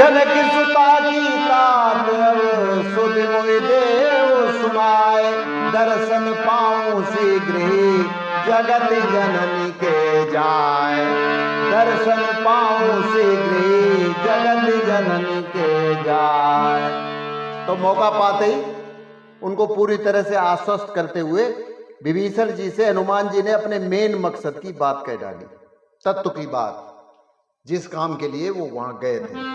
जनक सुता की तात सुध मोहि देव सुनाए, दर्शन पाऊं शीघ्र ही जगत जननी के जाए, दर्शन पाऊं शीघ्र ही जगत जननी के जाए। तो मौका पाते ही उनको पूरी तरह से आश्वस्त करते हुए विभीषण जी से हनुमान जी ने अपने मेन मकसद की बात कह डाली, तत्व की बात, जिस काम के लिए वो वहां गए थे।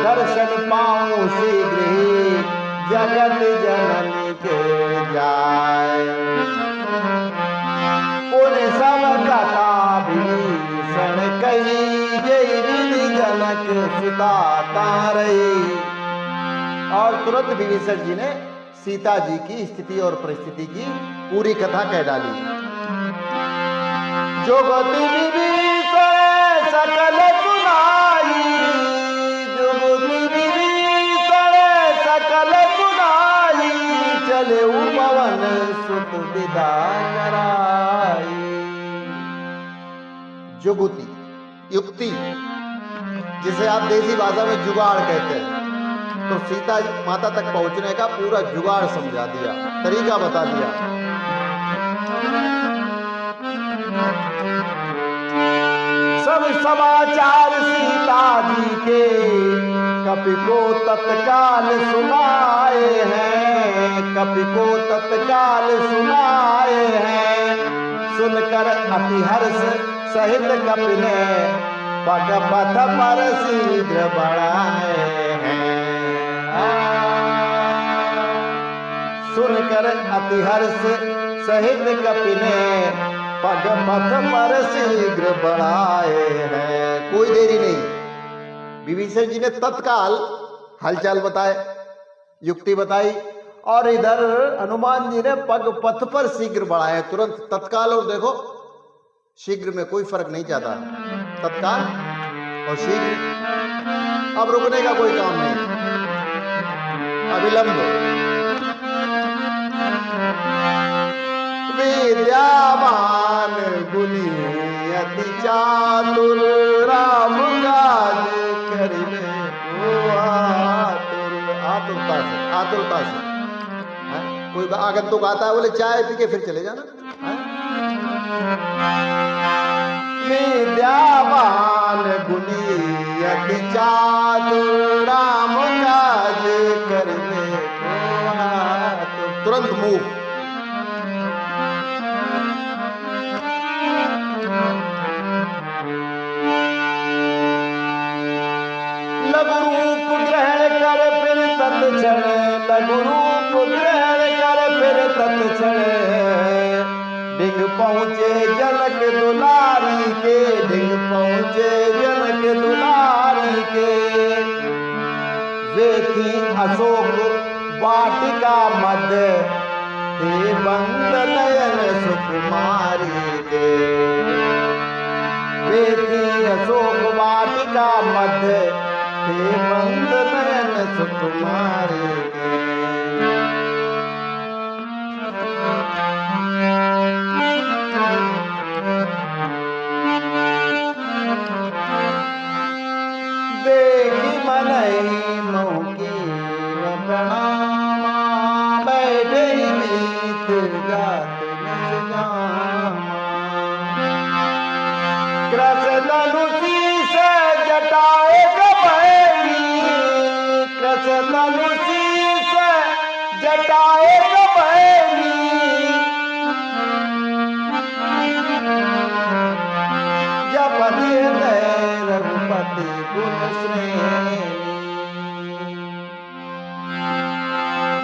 दर्शन पाऊं शीघ्र ही जगत जननी के जाए, पुण्य सब कथा विभीषण कही, जय रिधि जनक सुता तारई। और तुरंत विभीषण जी ने सीता जी की स्थिति और परिस्थिति की पूरी कथा कह डाली। जुगति विभीषण सकल सुनाई, जुगति विभीषण सकल सुनाई, चले पवन सुत विदा कराई। जुगति युक्ति, जिसे आप देसी भाषा में जुगाड़ कहते हैं। तो सीता माता तक पहुंचने का पूरा जुगाड़ समझा दिया, तरीका बता दिया। सब समाचार सीता जी के कपि को तत्काल सुनाए हैं, कपि को तत्काल सुनाए हैं। सुनकर अति हर्ष सहित कपि ने पग पथ पर शीघ्र बढ़ाए हैं। सुनकर अति हर्ष सहित कपि ने पग पथ पर शीघ्र बढ़ाए हैं। कोई देरी नहीं, विभीषण जी ने तत्काल हालचाल बताए, युक्ति बताई, और इधर हनुमान जी ने पग पथ पर शीघ्र बढ़ाए, तुरंत तत्काल। और देखो शीघ्र में कोई फर्क नहीं जाता, तत्काल और शीघ्र। अब रुकने का कोई काम नहीं, अविलंब। विद्यावान गुणी अति चातुर, राम काज करिबे को आतुर। आतुरता से, आतुरता से। कोई आगंतुक आता है, बोले चाय पी के फिर चले जाना। विद्यावान गुणी अति चातुर, राम काज करिबे को आतुर। तुरंत मूव। लघु रूप ग्रहण कर फिर तत्क्षण, लघु रूप ग्रहण कर फिर तत्क्षण, डिग पहुँचे जनक दुलारी के, डिग पहुँचे जनक दुलारी के। वे थी अशोक वाटिका मध्य, थे बंद नयन सुकुमारी के। वे थी अशोक वाटिका मध्य, हे बंद नयन सुकुमारी के। देखी मनई मौकी प्रणामा, बैठे मीत जात कृष्ण धनुषी से जटाए कबैली, कृष्ण धनुषी से जटाए कबैली। जपति हृदय रघुपति गुण श्रेणी,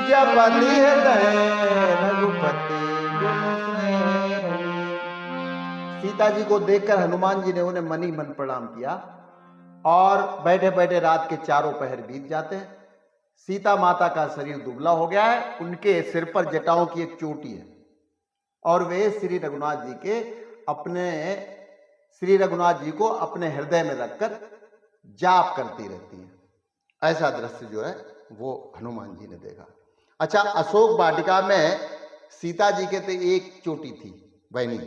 जपति हृदय रघुपति गुण श्रेणी। सीता जी को देखकर हनुमान जी ने उन्हें मन ही मन प्रणाम किया, और बैठे बैठे रात के चारों पहर बीत जाते हैं। सीता माता का शरीर दुबला हो गया है, उनके सिर पर जटाओं की एक चोटी है, और वे श्री रघुनाथ जी को अपने हृदय में रखकर जाप करती रहती है। ऐसा दृश्य जो है वो हनुमान जी ने देखा। अच्छा, अशोक वाटिका में सीता जी के तो एक चोटी थी बहनी,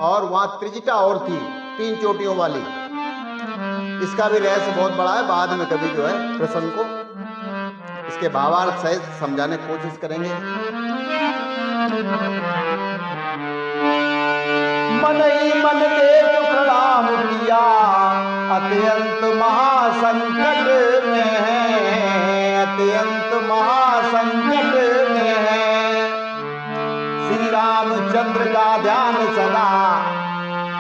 और वहां त्रिजटा और थी, 3 चोटियों वाली। इसका भी रहस्य बहुत बड़ा है, बाद में कभी जो है प्रसंग को इसके भावार्थ सहित समझाने की कोशिश करेंगे। मन ही मन देख प्रणाम किया, अत्यंत महासंकट में है, अत्यंत महासंकट में है। श्री रामचंद्र का ध्यान सदा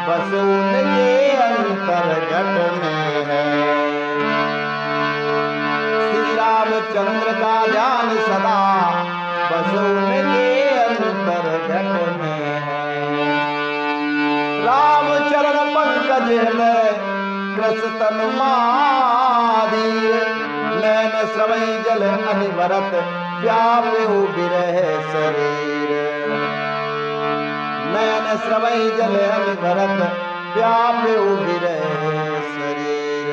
बस उनके अंतर्गत में है। श्री रामचंद्र का ध्यान सदा बस उनके अंतर्गत में है। राम चरण पंकज हृदय कृष तनु माधीर, नैन स्रवै जल अनिवरत व्यापे विरह शरीर। नैन स्रवै जल अनिवरत व्यापे विरह शरीर।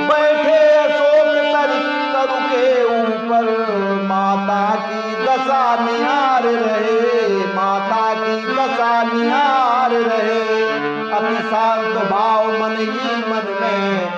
बैठे अशोक तरु के ऊपर, माता की दशा निहार रहे, माता की दशा निहार रहे। अति शांत भाव मन ही मन में